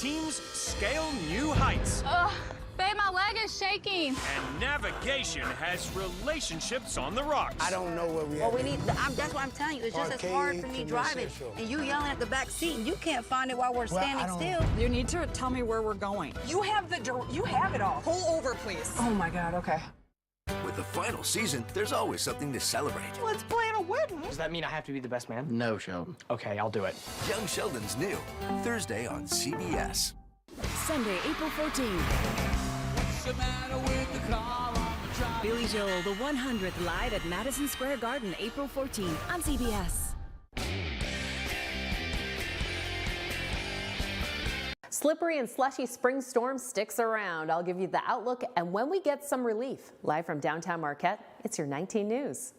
teams scale new heights. Babe, my leg is shaking. And navigation has relationships on the rocks. I don't know where we are. Well, we need, that's what I'm telling you. It's just as hard for me driving. And you yelling at the back seat, and you can't find it while we're standing still. You need to tell me where we're going. You have it all. Pull over, please. Oh my God, okay. With the final season, there's always something to celebrate. Let's plan a wedding. Does that mean I have to be the best man? No, Sheldon. Okay, I'll do it. Young Sheldon's new, Thursday on CBS. Sunday, April 14th. Billy Joel, the 100th, live at Madison Square Garden, April 14th on CBS. Slippery and slushy spring storm sticks around. I'll give you the outlook and when we get some relief. Live from downtown Marquette, it's your 19 News.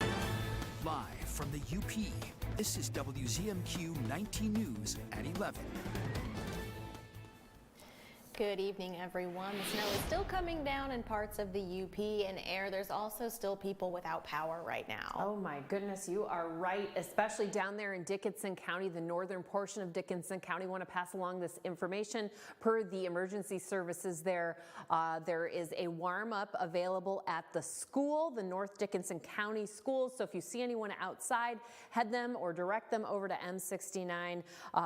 Live from the UP, this is WZMQ 19 News at 11. Good evening, everyone. The snow is still coming down in parts of the UP and air. There's also still people without power right now. Oh my goodness, you are right, especially down there in Dickinson County, the northern portion of Dickinson County. Want to pass along this information per the emergency services there. There is a warm-up available at the school, the North Dickinson County schools. So if you see anyone outside, head them or direct them over to M69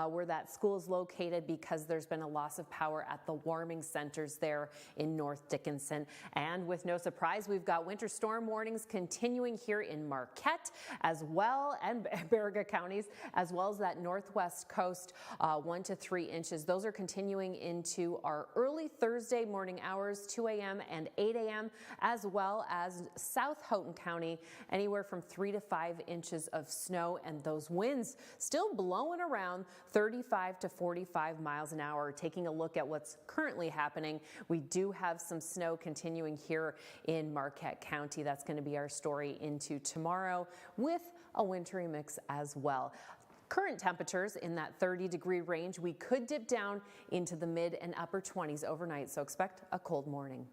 where that school is located, because there's been a loss of power at the warming centers there in North Dickinson. And with no surprise, we've got winter storm warnings continuing here in Marquette as well, and Baraga counties, as well as that northwest coast, 1 to 3 inches. Those are continuing into our early Thursday morning hours, 2 a.m. and 8 a.m., as well as South Houghton County, anywhere from 3 to 5 inches of snow, and those winds still blowing around 35 to 45 miles an hour. Taking a look at what's currently happening, we do have some snow continuing here in Marquette County. That's going to be our story into tomorrow with a wintry mix as well. Current temperatures in that 30-degree range. We could dip down into the mid and upper 20s overnight, so expect a cold morning.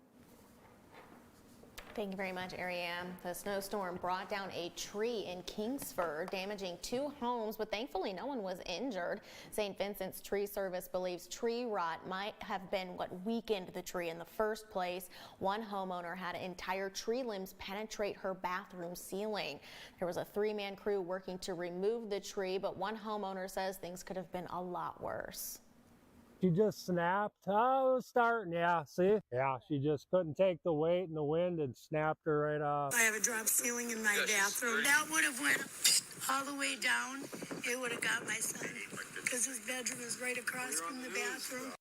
Thank you very much, Ariane. The snowstorm brought down a tree in Kingsford, damaging 2 homes, but thankfully no one was injured. St. Vincent's Tree Service believes tree rot might have been what weakened the tree in the first place. One homeowner had entire tree limbs penetrate her bathroom ceiling. There was a 3-man crew working to remove the tree, but one homeowner says things could have been a lot worse. She just snapped. Oh, it was starting, yeah, see? Yeah, she just couldn't take the weight and the wind and snapped her right off. I have a drop ceiling in my bathroom. That would have went all the way down. It would have got my son, because his bedroom is right across from the bathroom.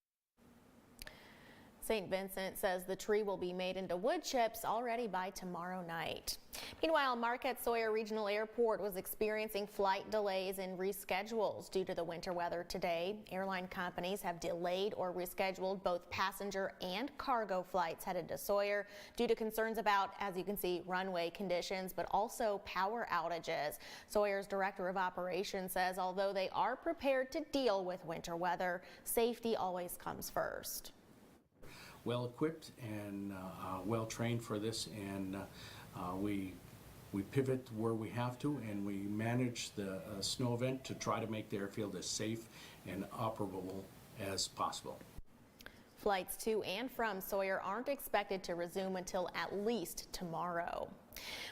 St. Vincent says the tree will be made into wood chips already by tomorrow night. Meanwhile, Marquette-Sawyer Regional Airport was experiencing flight delays and reschedules due to the winter weather today. Airline companies have delayed or rescheduled both passenger and cargo flights headed to Sawyer due to concerns about, as you can see, runway conditions, but also power outages. Sawyer's Director of Operations says although they are prepared to deal with winter weather, safety always comes first. Well equipped and well trained for this, and we pivot where we have to, and we manage the snow event to try to make the airfield as safe and operable as possible. Flights to and from Sawyer aren't expected to resume until at least tomorrow.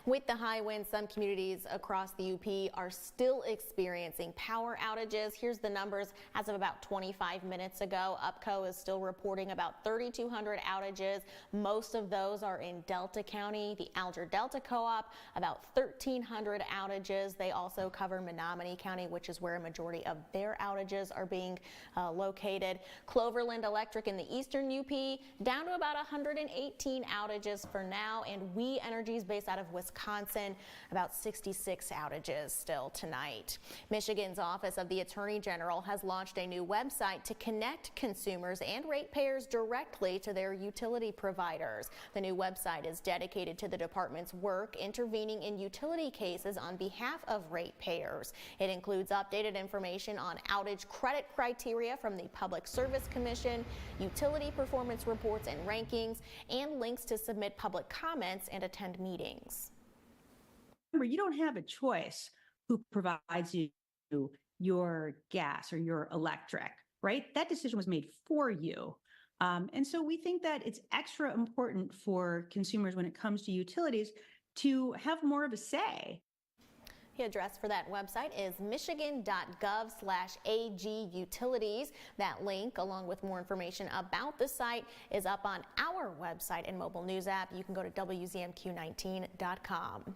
With the high winds, some communities across the UP are still experiencing power outages. Here's the numbers as of about 25 minutes ago. UPCO is still reporting about 3,200 outages. Most of those are in Delta County. The Alger Delta Co-op, about 1,300 outages. They also cover Menominee County, which is where a majority of their outages are being located. Cloverland Electric in the eastern UP, down to about 118 outages for now. And We Energies based out of Wisconsin, about 66 outages still tonight. Michigan's Office of the Attorney General has launched a new website to connect consumers and ratepayers directly to their utility providers. The new website is dedicated to the department's work intervening in utility cases on behalf of ratepayers. It includes updated information on outage credit criteria from the Public Service Commission, utility performance reports and rankings, and links to submit public comments and attend meetings. Remember, you don't have a choice who provides you your gas or your electric, right? That decision was made for you. And so we think that it's extra important for consumers when it comes to utilities to have more of a say. The address for that website is michigan.gov/AG utilities. That link, along with more information about the site, is up on our website and mobile news app. You can go to WZMQ19.com.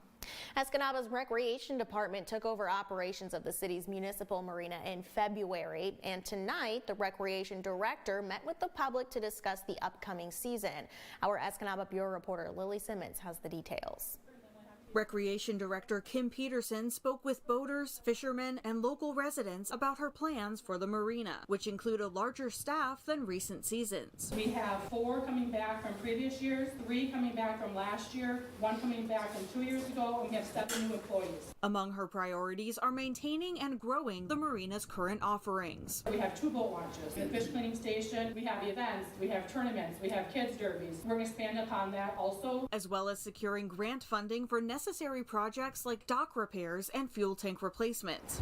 Escanaba's Recreation Department took over operations of the city's municipal marina in February, and tonight the Recreation Director met with the public to discuss the upcoming season. Our Escanaba Bureau reporter Lily Simmons has the details. Recreation Director Kim Peterson spoke with boaters, fishermen, and local residents about her plans for the marina, which include a larger staff than recent seasons. We have 4 coming back from previous years, 3 coming back from last year, 1 coming back from 2 years ago, and we have 7 new employees. Among her priorities are maintaining and growing the marina's current offerings. We have 2 boat launches, a fish cleaning station, we have events, we have tournaments, we have kids derbies. We're going to expand upon that also. As well as securing grant funding for necessary projects like dock repairs and fuel tank replacements.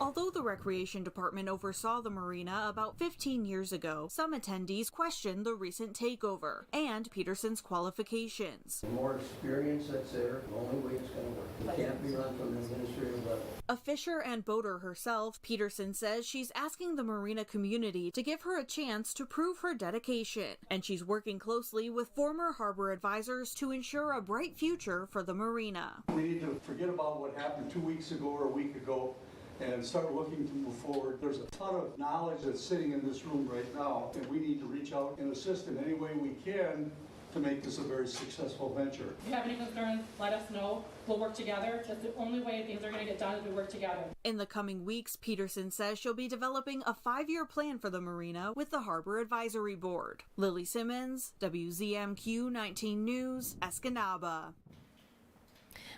Although the Recreation Department oversaw the marina about 15 years ago, some attendees questioned the recent takeover and Peterson's qualifications. The more experience that's there, the only way it's going to work. It can't be run from an administrative level. A fisher and boater herself, Peterson says she's asking the marina community to give her a chance to prove her dedication, and she's working closely with former harbor advisors to ensure a bright future for the marina. We need to forget about what happened 2 weeks ago or a week ago and start looking to move forward. There's a ton of knowledge that's sitting in this room right now, and we need to reach out and assist in any way we can to make this a very successful venture. If you have any concerns, let us know. We'll work together. That's the only way things are going to get done is we work together. In the coming weeks, Peterson says she'll be developing a 5-year plan for the marina with the Harbor Advisory Board. Lily Simmons, WZMQ 19 News, Escanaba.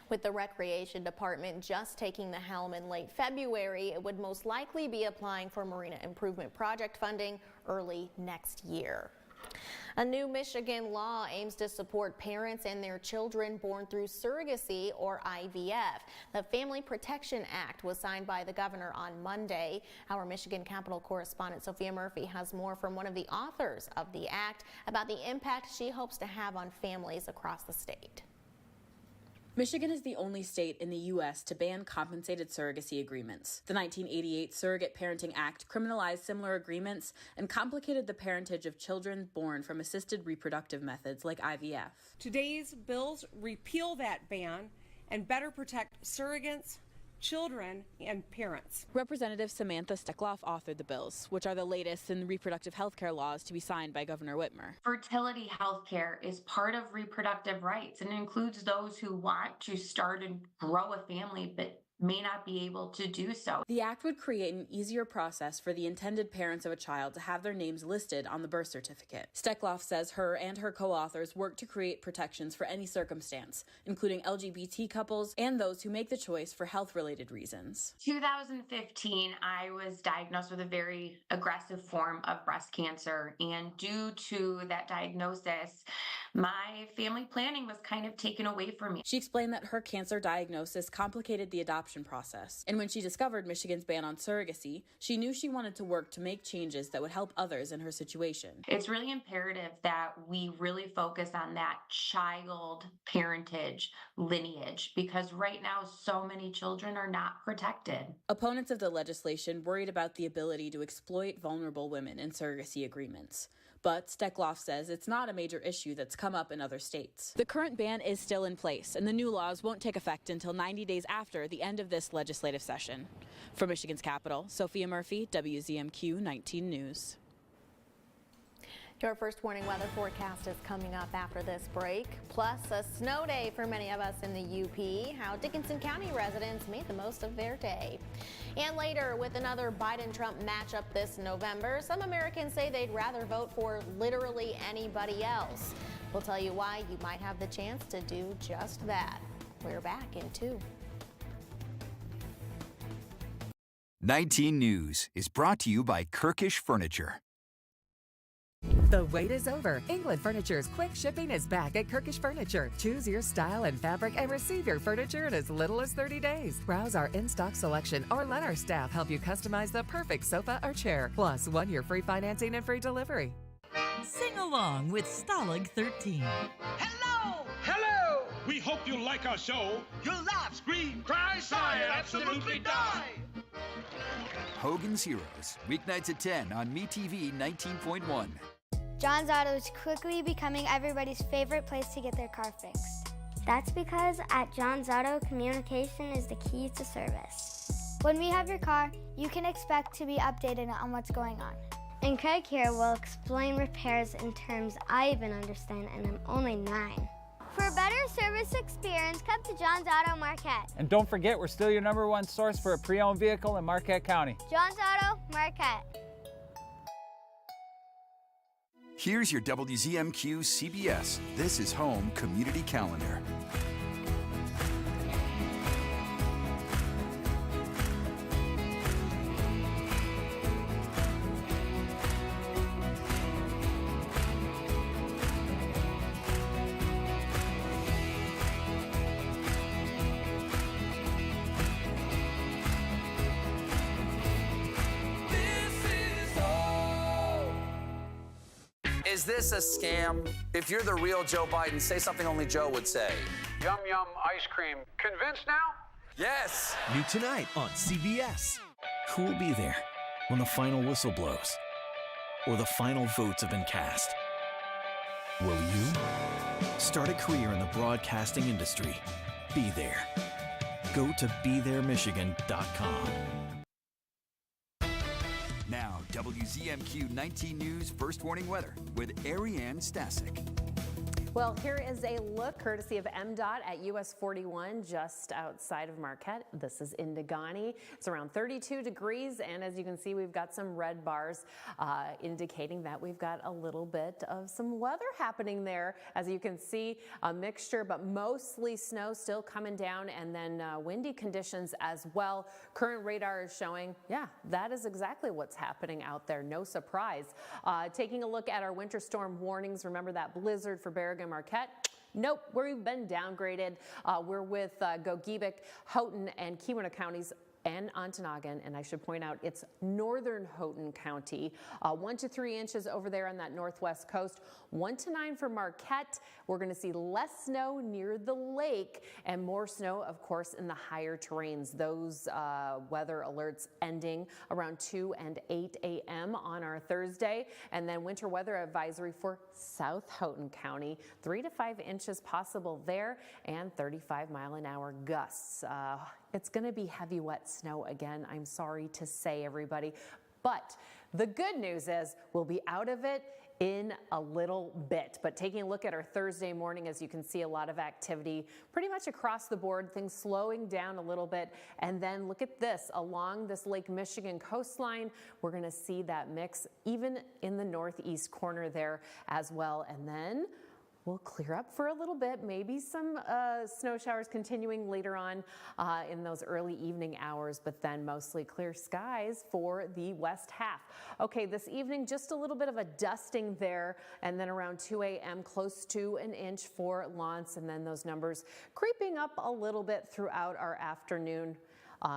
With the Recreation Department just taking the helm in late February, it would most likely be applying for Marina Improvement Project funding early next year. A new Michigan law aims to support parents and their children born through surrogacy or IVF. The Family Protection Act was signed by the governor on Monday. Our Michigan Capitol correspondent Sophia Murphy has more from one of the authors of the act about the impact she hopes to have on families across the state. Michigan is the only state in the U.S. to ban compensated surrogacy agreements. The 1988 Surrogate Parenting Act criminalized similar agreements and complicated the parentage of children born from assisted reproductive methods like IVF. Today's bills repeal that ban and better protect surrogates, children, and parents. Representative Samantha Steckloff authored the bills, which are the latest in reproductive health care laws to be signed by Governor Whitmer. Fertility health care is part of reproductive rights and includes those who want to start and grow a family but may not be able to do so. The act would create an easier process for the intended parents of a child to have their names listed on the birth certificate. Steckloff says her and her co-authors work to create protections for any circumstance, including LGBT couples and those who make the choice for health-related reasons. 2015, I was diagnosed with a very aggressive form of breast cancer, and due to that diagnosis, my family planning was kind of taken away from me. She explained that her cancer diagnosis complicated the adoption process, and when she discovered Michigan's ban on surrogacy, she knew she wanted to work to make changes that would help others in her situation. It's really imperative that we really focus on that child parentage lineage, because right now so many children are not protected. Opponents of the legislation worried about the ability to exploit vulnerable women in surrogacy agreements. But Steckloff says it's not a major issue that's come up in other states. The current ban is still in place, and the new laws won't take effect until 90 days after the end of this legislative session. For Michigan's capital, Sophia Murphy, WZMQ 19 News. Your first warning weather forecast is coming up after this break, plus a snow day for many of us in the UP, how Dickinson County residents made the most of their day. And later, with another Biden-Trump matchup this November, some Americans say they'd rather vote for literally anybody else. We'll tell you why you might have the chance to do just that. We're back in 2. 19 News is brought to you by Kirkish Furniture. The wait is over. England Furniture's quick shipping is back at Kirkish Furniture. Choose your style and fabric and receive your furniture in as little as 30 days. Browse our in-stock selection or let our staff help you customize the perfect sofa or chair. Plus, 1 year free financing and free delivery. Sing along with Stalag 13. Hello! Hello! We hope you like our show. You'll laugh, scream, cry, sigh, and absolutely die. Hogan's Heroes, weeknights at 10 on MeTV 19.1. John's Auto is quickly becoming everybody's favorite place to get their car fixed. That's because at John's Auto, communication is the key to service. When we have your car, you can expect to be updated on what's going on. And Craig here will explain repairs in terms I even understand, and I'm only 9. For a better service experience, come to John's Auto Marquette. And don't forget, we're still your #1 source for a pre-owned vehicle in Marquette County. John's Auto Marquette. Here's your WZMQ CBS This is Home Community Calendar. Is this a scam? If you're the real Joe Biden, say something only Joe would say. Yum Yum ice cream. Convinced now? Yes! New tonight on CBS. Who will be there when the final whistle blows or the final votes have been cast? Will you start a career in the broadcasting industry? Be there. Go to BeThereMichigan.com. Now, WZMQ 19 News First Warning Weather with Ariane Stasek. Well, here is a look courtesy of MDOT at US 41 just outside of Marquette. This is Indigani. It's around 32 degrees, and as you can see, we've got some red bars indicating that we've got a little bit of some weather happening there. As you can see, a mixture, but mostly snow still coming down, and then windy conditions as well. Current radar is showing, yeah, that is exactly what's happening out there. No surprise. Taking a look at our winter storm warnings, remember that blizzard for Bergen, Marquette? Nope, we've been downgraded. We're with Gogebic, Houghton, and Keweenaw counties and Ontonagon, and I should point out it's northern Houghton County. 1 to 3 inches over there on that northwest coast. 1 to 9 for Marquette. We're going to see less snow near the lake and more snow, of course, in the higher terrains. Those weather alerts ending around 2 and 8 a.m. on our Thursday. And then winter weather advisory for South Houghton County. 3 to 5 inches possible there and 35-mile-an-hour gusts. It's going to be heavy, wet snow again, I'm sorry to say, everybody. But the good news is we'll be out of it in a little bit. But taking a look at our Thursday morning, as you can see, a lot of activity pretty much across the board, things slowing down a little bit. And then look at this, along this Lake Michigan coastline, we're going to see that mix even in the northeast corner there as well. And then we'll clear up for a little bit, maybe some snow showers continuing later on in those early evening hours, but then mostly clear skies for the west half. Okay, this evening, just a little bit of a dusting there, and then around 2 a.m., close to an inch for Lawrence, and then those numbers creeping up a little bit throughout our afternoon.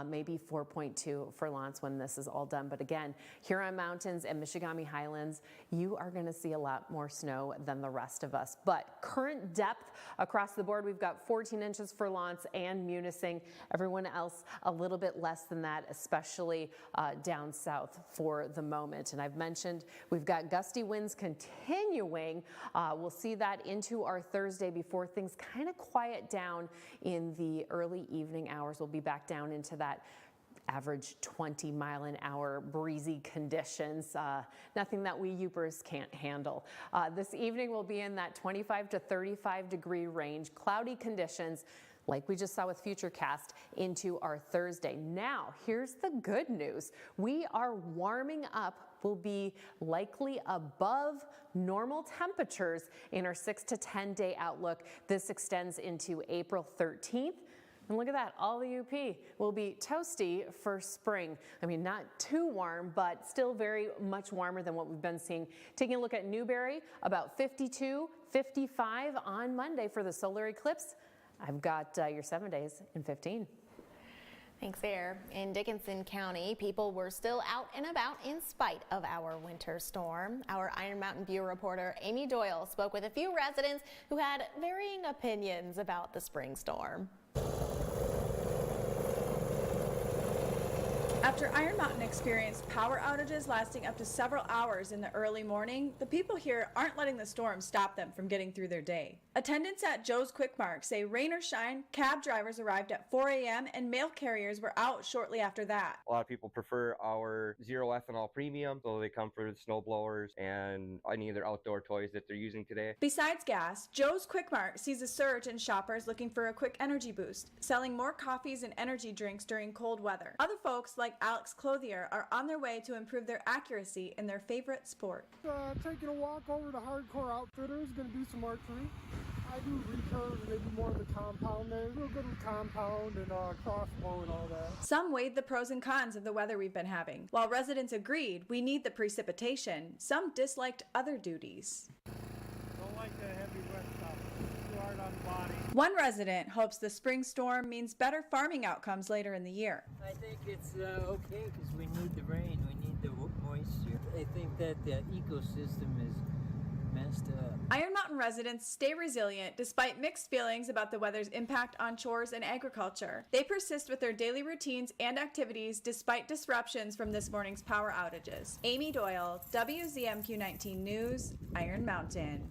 Maybe 4.2 for Lawrence when this is all done. But again, Huron Mountains and Michigami Highlands, you are going to see a lot more snow than the rest of us. But current depth across the board, we've got 14 inches for Lawrence and Munising. Everyone else a little bit less than that, especially down south for the moment. And I've mentioned we've got gusty winds continuing. We'll see that into our Thursday before things kind of quiet down in the early evening hours. We'll be back down into that average 20-mile-an-hour breezy conditions. Nothing that we Yoopers can't handle. This evening we'll be in that 25 to 35 degree range. Cloudy conditions, like we just saw with Futurecast, into our Thursday. Now, here's the good news. We are warming up. Will be likely above normal temperatures in our 6 to 10 day outlook. This extends into April 13th. And look at that, all the UP will be toasty for spring. I mean, not too warm, but still very much warmer than what we've been seeing. Taking a look at Newberry, about 52, 55 on Monday for the solar eclipse. I've got your 7 days in 15. Thanks, Air. In Dickinson County, people were still out and about in spite of our winter storm. Our Iron Mountain Bureau reporter Amy Doyle spoke with a few residents who had varying opinions about the spring storm. After Iron Mountain experienced power outages lasting up to several hours in the early morning, the people here aren't letting the storm stop them from getting through their day. Attendants at Joe's Quick Mart say rain or shine, cab drivers arrived at 4 a.m. and mail carriers were out shortly after that. A lot of people prefer our zero ethanol premium, so they come for the snow blowers and any of their outdoor toys that they're using today. Besides gas, Joe's Quick Mart sees a surge in shoppers looking for a quick energy boost, selling more coffees and energy drinks during cold weather. Other folks like Alex Clothier are on their way to improve their accuracy in their favorite sport. Taking a walk over to Hardcore Outfitters, going to do some archery. I do recurve and maybe more of the compound there. Real good with compound and crossbow and all that. Some weighed the pros and cons of the weather we've been having. While residents agreed we need the precipitation, some disliked other duties. Don't like the heavy wet stuff. Too hard on the body. One resident hopes the spring storm means better farming outcomes later in the year. I think it's okay because we need the rain, we need the moisture. I think that the ecosystem is messed up. Iron Mountain residents stay resilient despite mixed feelings about the weather's impact on chores and agriculture. They persist with their daily routines and activities despite disruptions from this morning's power outages. Amy Doyle, WZMQ 19 News, Iron Mountain.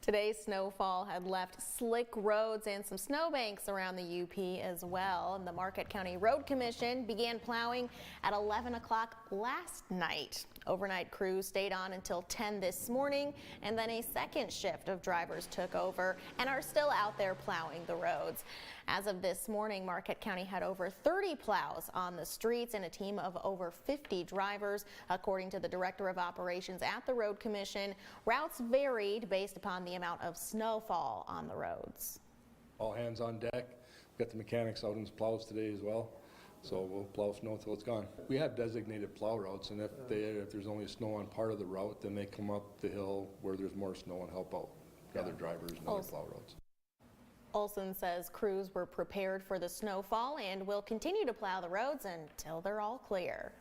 Today's snowfall had left slick roads and some snowbanks around the UP as well. And the Marquette County Road Commission began plowing at 11 o'clock last night. Overnight crews stayed on until 10 this morning, and then a second shift of drivers took over and are still out there plowing the roads. As of this morning, Marquette County had over 30 plows on the streets and a team of over 50 drivers. According to the Director of Operations at the Road Commission, routes varied based upon the amount of snowfall on the roads. All hands on deck. We've got the mechanics out in plows today as well. So we'll plow snow until it's gone. We have designated plow routes, and if there's only snow on part of the route, then they come up the hill where there's more snow and help out the other drivers and other plow routes. Olson says crews were prepared for the snowfall and will continue to plow the roads until they're all clear.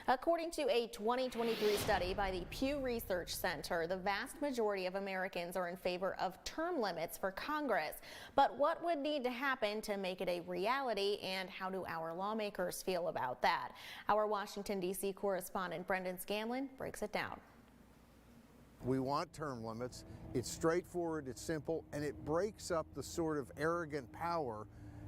According to a 2023 study by the Pew Research Center, the vast majority of Americans are in favor of term limits for Congress. But what would need to happen to make it a reality, and how do our lawmakers feel about that? Our Washington, D.C. correspondent Brendan Scanlon breaks it down. We want term limits. It's straightforward, it's simple, and it breaks up the sort of arrogant power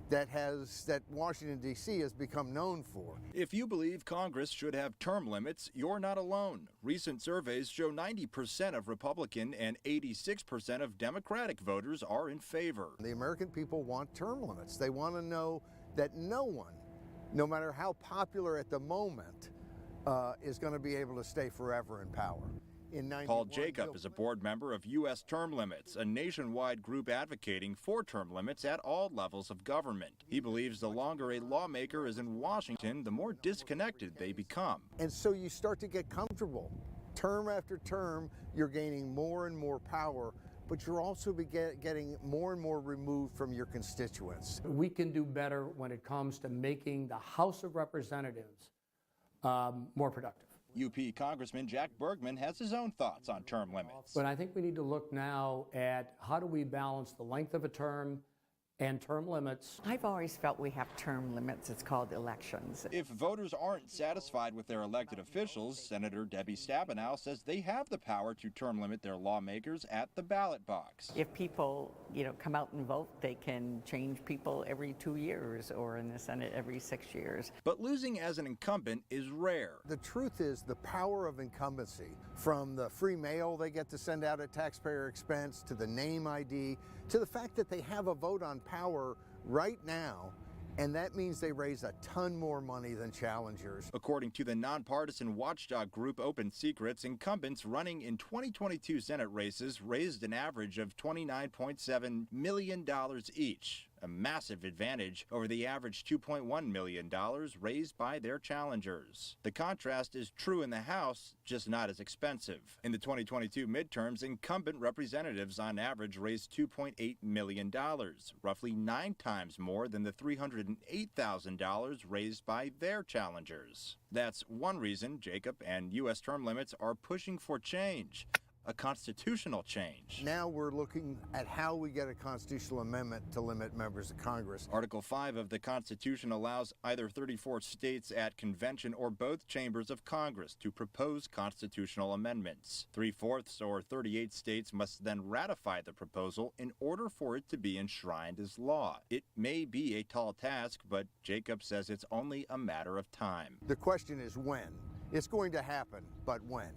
that Washington, D.C. has become known for. If you believe Congress should have term limits, you're not alone. Recent surveys show 90% of Republican and 86% of Democratic voters are in favor. The American people want term limits. They want to know that no one, no matter how popular at the moment, is going to be able to stay forever in power. Paul Jacob is a board member of U.S. Term Limits, a nationwide group advocating for term limits at all levels of government. He believes the longer a lawmaker is in Washington, the more disconnected they become. And so you start to get comfortable. Term after term, you're gaining more and more power, but you're also getting more and more removed from your constituents. We can do better when it comes to making the House of Representatives more productive. UP Congressman Jack Bergman has his own thoughts on term limits. But I think we need to look now at how do we balance the length of a term and term limits. I've always felt we have term limits. It's called elections. If voters aren't satisfied with their elected officials, Senator Debbie Stabenow says they have the power to term limit their lawmakers at the ballot box. If people, come out and vote, they can change people every 2 years, or in the Senate every 6 years. But losing as an incumbent is rare. The truth is the power of incumbency, from the free mail they get to send out at taxpayer expense, to the name ID, to the fact that they have a vote on power right now, and that means they raise a ton more money than challengers. According to the nonpartisan watchdog group Open Secrets, incumbents running in 2022 Senate races raised an average of $29.7 million each, a massive advantage over the average $2.1 million raised by their challengers. The contrast is true in the House, just not as expensive. In the 2022 midterms, incumbent representatives on average raised $2.8 million, roughly 9 times more than the $308,000 raised by their challengers. That's one reason Jacob and U.S. term limits are pushing for change. A constitutional change. Now we're looking at how we get a constitutional amendment to limit members of Congress. Article 5 of the Constitution allows either 34 states at convention or both chambers of Congress to propose constitutional amendments. 3/4 or 38 states must then ratify the proposal in order for it to be enshrined as law. It may be a tall task, but Jacob says it's only a matter of time. The question is when. It's going to happen, but when?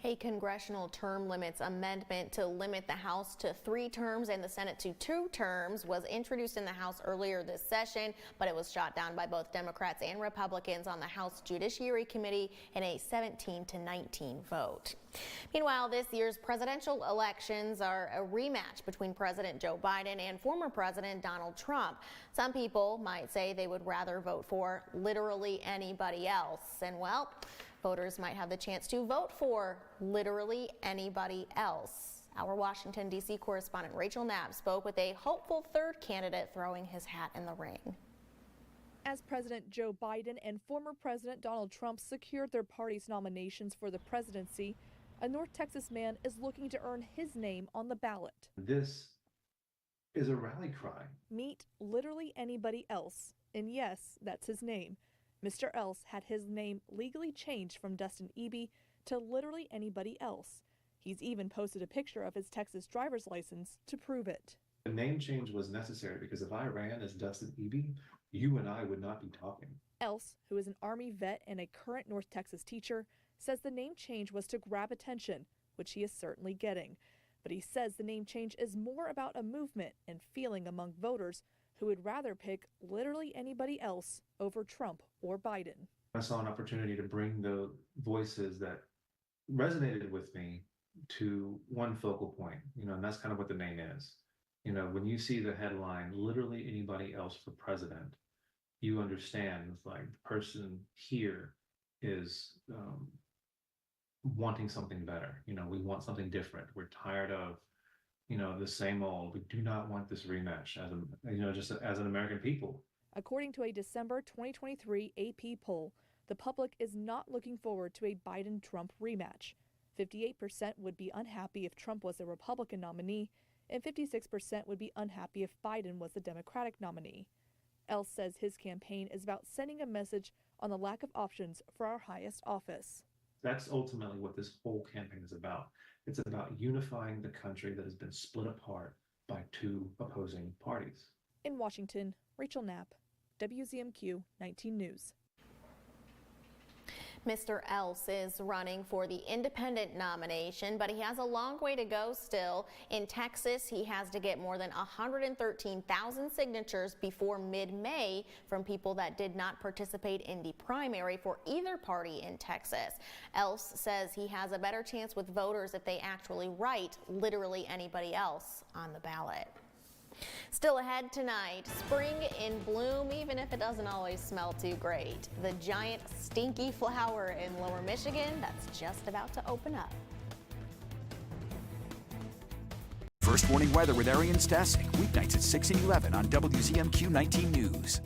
A congressional term limits amendment to limit the House to 3 terms and the Senate to 2 terms was introduced in the House earlier this session, but it was shot down by both Democrats and Republicans on the House Judiciary Committee in a 17-19 vote. Meanwhile, this year's presidential elections are a rematch between President Joe Biden and former President Donald Trump. Some people might say they would rather vote for literally anybody else. And well, voters might have the chance to vote for literally anybody else. Our Washington, D.C. correspondent Rachel Knapp spoke with a hopeful third candidate throwing his hat in the ring. As President Joe Biden and former President Donald Trump secured their party's nominations for the presidency, a North Texas man is looking to earn his name on the ballot. This is a rally cry. Meet literally anybody else. And yes, that's his name. Mr. Else had his name legally changed from Dustin Eby to literally anybody else. He's even posted a picture of his Texas driver's license to prove it. The name change was necessary because if I ran as Dustin Eby, you and I would not be talking. Else, who is an Army vet and a current North Texas teacher, says the name change was to grab attention, which he is certainly getting. But he says the name change is more about a movement and feeling among voters who would rather pick literally anybody else over Trump or Biden. I saw an opportunity to bring the voices that resonated with me to one focal point, and that's kind of what the name is. When you see the headline, literally anybody else for president, you understand it's like the person here is wanting something better. We want something different. We're tired of the same old. We do not want this rematch just as an American people. According to a December 2023 AP poll, the public is not looking forward to a Biden-Trump rematch. 58% would be unhappy if Trump was a Republican nominee, and 56% would be unhappy if Biden was the Democratic nominee. Else says his campaign is about sending a message on the lack of options for our highest office. That's ultimately what this whole campaign is about. It's about unifying the country that has been split apart by 2 opposing parties. In Washington, Rachel Knapp, WZMQ 19 News. Mr. Else is running for the independent nomination, but he has a long way to go still. In Texas, he has to get more than 113,000 signatures before mid-May from people that did not participate in the primary for either party in Texas. Else says he has a better chance with voters if they actually write literally anybody else on the ballot. Still ahead tonight, spring in bloom, even if it doesn't always smell too great. The giant stinky flower in Lower Michigan that's just about to open up. First Warning Weather with Arian Stasek, weeknights at 6 and 11 on WZMQ 19 News.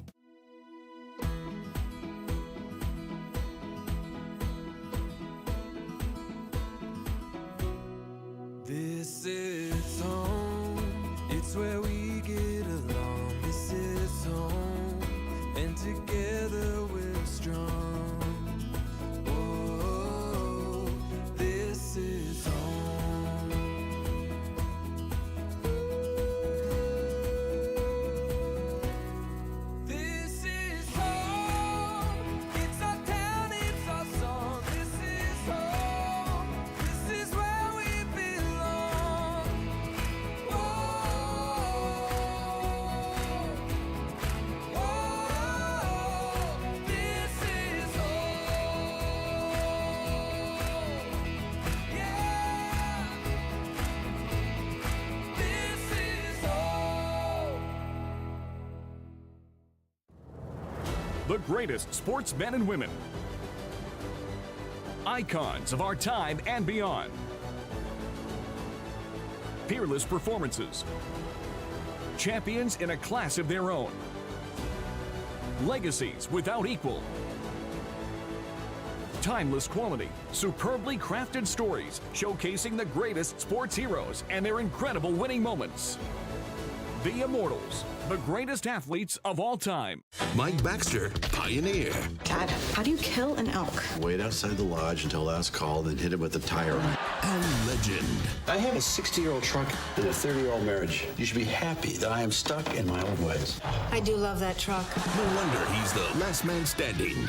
This is home, it's where we get along. This is home, and together we're strong. Oh, this is home. This is home, it's our town, it's our song. This is home, this is where we belong. Oh, the greatest sportsmen and women. Icons of our time and beyond. Peerless performances. Champions in a class of their own. Legacies without equal. Timeless quality, superbly crafted stories showcasing the greatest sports heroes and their incredible winning moments. The Immortals, the greatest athletes of all time. Mike Baxter, Pioneer. Dad, how do you kill an elk? Wait outside the lodge until last call, then hit it with a tire iron. And Legend. I have a 60-year-old truck and a 30-year-old marriage. You should be happy that I am stuck in my old ways. I do love that truck. No wonder he's the last man standing.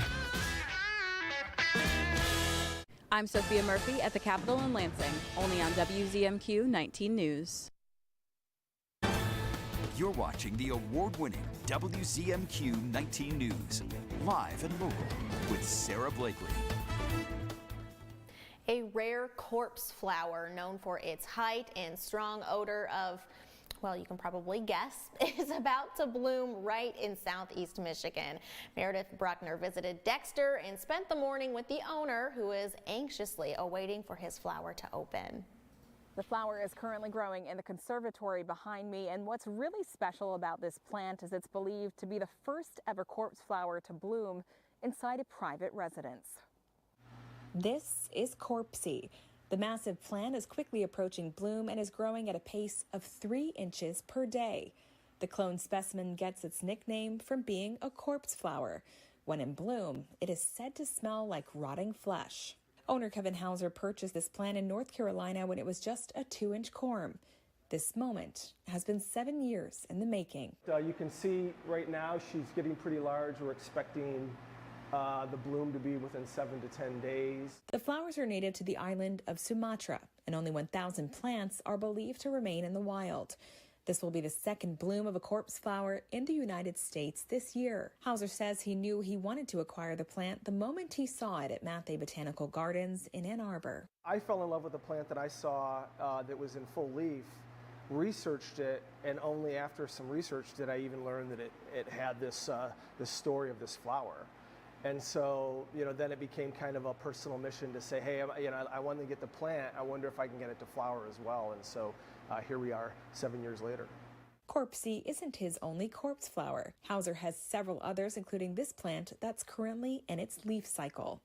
I'm Sophia Murphy at the Capitol in Lansing, only on WZMQ 19 News. You're watching the award-winning WZMQ 19 News, live and local with Sarah Blakely. A rare corpse flower known for its height and strong odor of, well, you can probably guess, is about to bloom right in southeast Michigan. Meredith Bruckner visited Dexter and spent the morning with the owner, who is anxiously awaiting for his flower to open. The flower is currently growing in the conservatory behind me, and what's really special about this plant is it's believed to be the first ever corpse flower to bloom inside a private residence. This is Corpsey. The massive plant is quickly approaching bloom and is growing at a pace of 3 inches per day. The clone specimen gets its nickname from being a corpse flower. When in bloom, it is said to smell like rotting flesh. Owner Kevin Hauser purchased this plant in North Carolina when it was just a 2-inch corm. This moment has been 7 years in the making. You can see right now she's getting pretty large. We're expecting the bloom to be within 7 to 10 days. The flowers are native to the island of Sumatra, and only 1,000 plants are believed to remain in the wild. This will be the second bloom of a corpse flower in the United States this year. Hauser says he knew he wanted to acquire the plant the moment he saw it at Mathey Botanical Gardens in Ann Arbor. I fell in love with the plant that I saw that was in full leaf, researched it, and only after some research did I even learn that it had this story of this flower. And so, then it became kind of a personal mission to say, hey, I want to get the plant. I wonder if I can get it to flower as well. And so here we are 7 years later. Corpsey isn't his only corpse flower. Hauser has several others, including this plant that's currently in its leaf cycle.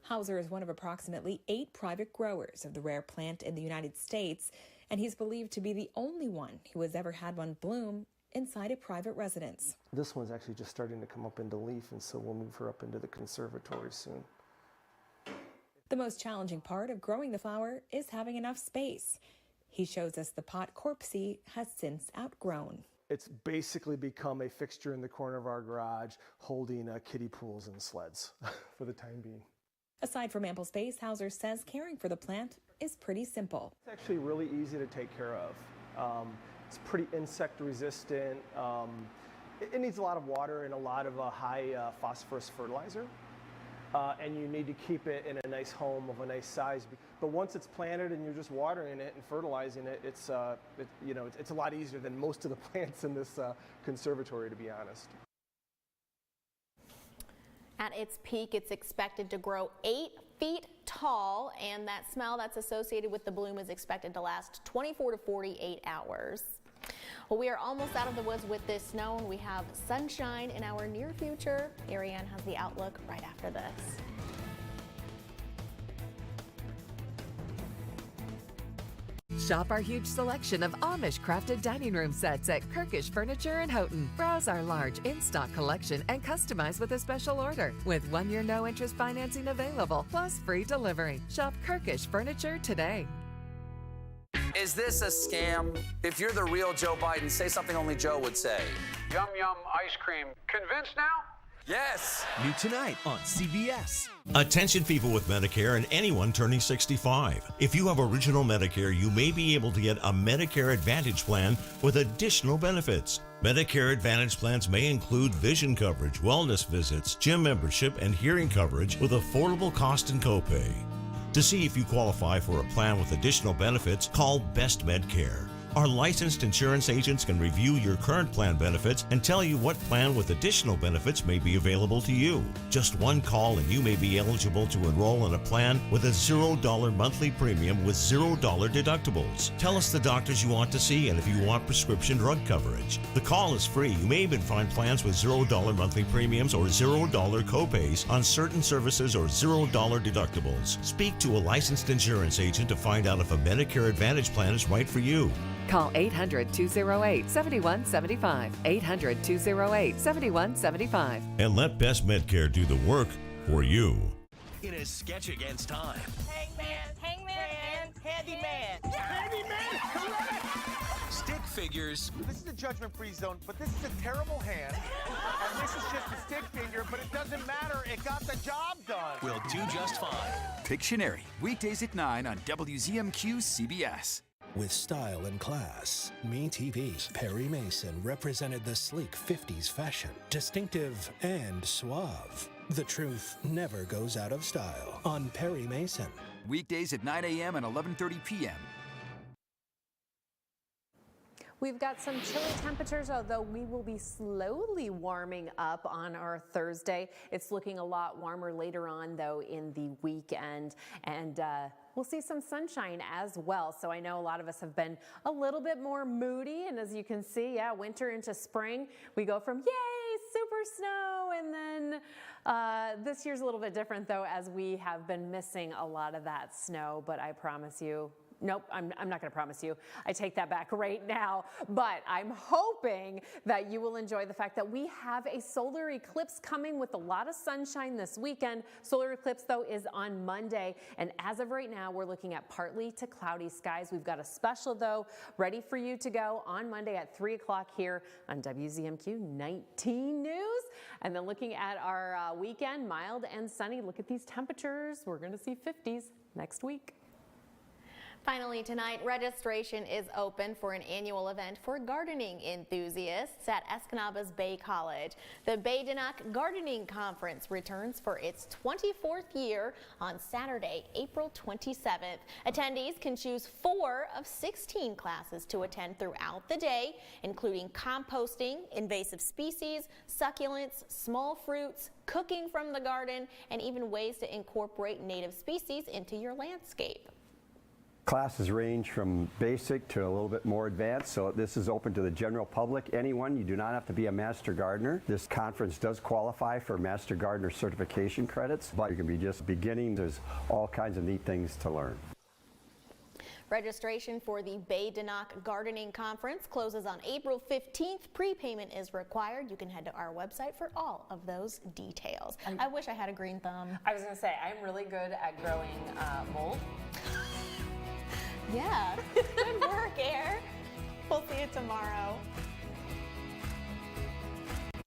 Hauser is one of approximately 8 private growers of the rare plant in the United States, and he's believed to be the only one who has ever had one bloom inside a private residence. This one's actually just starting to come up into leaf, and so we'll move her up into the conservatory soon. The most challenging part of growing the flower is having enough space. He shows us the pot Corpsey has since outgrown. It's basically become a fixture in the corner of our garage, holding kiddie pools and sleds for the time being. Aside from ample space, Hauser says caring for the plant is pretty simple. It's actually really easy to take care of. It's pretty insect resistant. It needs a lot of water and a lot of high phosphorus fertilizer. And you need to keep it in a nice home of a nice size. But once it's planted and you're just watering it and fertilizing it, it's a lot easier than most of the plants in this conservatory, to be honest. At its peak, it's expected to grow 8 feet tall, and that smell that's associated with the bloom is expected to last 24 to 48 hours. Well, we are almost out of the woods with this snow, and we have sunshine in our near future. Ariane has the outlook right after this. Shop our huge selection of Amish-crafted dining room sets at Kirkish Furniture in Houghton. Browse our large in-stock collection and customize with a special order. With 1-year no-interest financing available, plus free delivery. Shop Kirkish Furniture today. Is this a scam? If you're the real Joe Biden, say something only Joe would say. Yum Yum ice cream. Convinced now? Yes! New tonight on CBS. Attention people with Medicare and anyone turning 65. If you have original Medicare, you may be able to get a Medicare Advantage plan with additional benefits. Medicare Advantage plans may include vision coverage, wellness visits, gym membership, and hearing coverage with affordable cost and copay. To see if you qualify for a plan with additional benefits, call Best Medcare. Our licensed insurance agents can review your current plan benefits and tell you what plan with additional benefits may be available to you. Just one call and you may be eligible to enroll in a plan with a $0 monthly premium with $0 deductibles. Tell us the doctors you want to see and if you want prescription drug coverage. The call is free. You may even find plans with $0 monthly premiums or $0 copays on certain services or $0 deductibles. Speak to a licensed insurance agent to find out if a Medicare Advantage plan is right for you. Call 800-208-7175. 800-208-7175. And let Best Medcare do the work for you. In a sketch against time. Hangman, and Handyman. Handyman, correct! Stick figures. This is a judgment-free zone, but this is a terrible hand. And this is just a stick figure, but it doesn't matter. It got the job done. Will do just fine. Pictionary, weekdays at 9 on WZMQ CBS. With style and class, Me TV's Perry Mason represented the sleek 50s fashion, distinctive and suave. The truth never goes out of style on Perry Mason. Weekdays at 9 a.m. and 11:30 p.m. We've got some chilly temperatures, although we will be slowly warming up on our Thursday. It's looking a lot warmer later on, though, in the weekend. And we'll see some sunshine as well. So I know a lot of us have been a little bit more moody. And as you can see, yeah, winter into spring, we go from yay, super snow. And then this year's a little bit different, though, as we have been missing a lot of that snow. But I promise you, nope, I'm not going to promise you. I take that back right now. But I'm hoping that you will enjoy the fact that we have a solar eclipse coming with a lot of sunshine this weekend. Solar eclipse, though, is on Monday. And as of right now, we're looking at partly to cloudy skies. We've got a special, though, ready for you to go on Monday at 3 o'clock here on WZMQ 19 News. And then looking at our weekend, mild and sunny. Look at these temperatures. We're going to see 50s next week. Finally tonight, registration is open for an annual event for gardening enthusiasts at Escanaba's Bay College. The Bay-Denak Gardening Conference returns for its 24th year on Saturday, April 27th. Attendees can choose 4 of 16 classes to attend throughout the day, including composting, invasive species, succulents, small fruits, cooking from the garden, and even ways to incorporate native species into your landscape. Classes range from basic to a little bit more advanced, so this is open to the general public. Anyone, you do not have to be a master gardener. This conference does qualify for master gardener certification credits, but you can be just beginning. There's all kinds of neat things to learn. Registration for the Bay-Denak Gardening Conference closes on April 15th. Prepayment is required. You can head to our website for all of those details. I wish I had a green thumb. I was going to say, I'm really good at growing mold. Yeah, good work, Air. We'll see you tomorrow.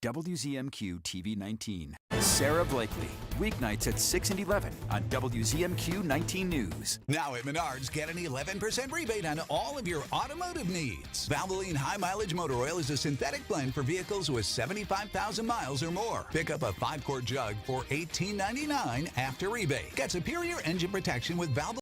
WZMQ TV 19. Sarah Blakely, weeknights at 6 and 11 on WZMQ 19 News. Now at Menards, get an 11% rebate on all of your automotive needs. Valvoline High Mileage Motor Oil is a synthetic blend for vehicles with 75,000 miles or more. Pick up a 5-quart jug for $18.99 after rebate. Get superior engine protection with Valvoline.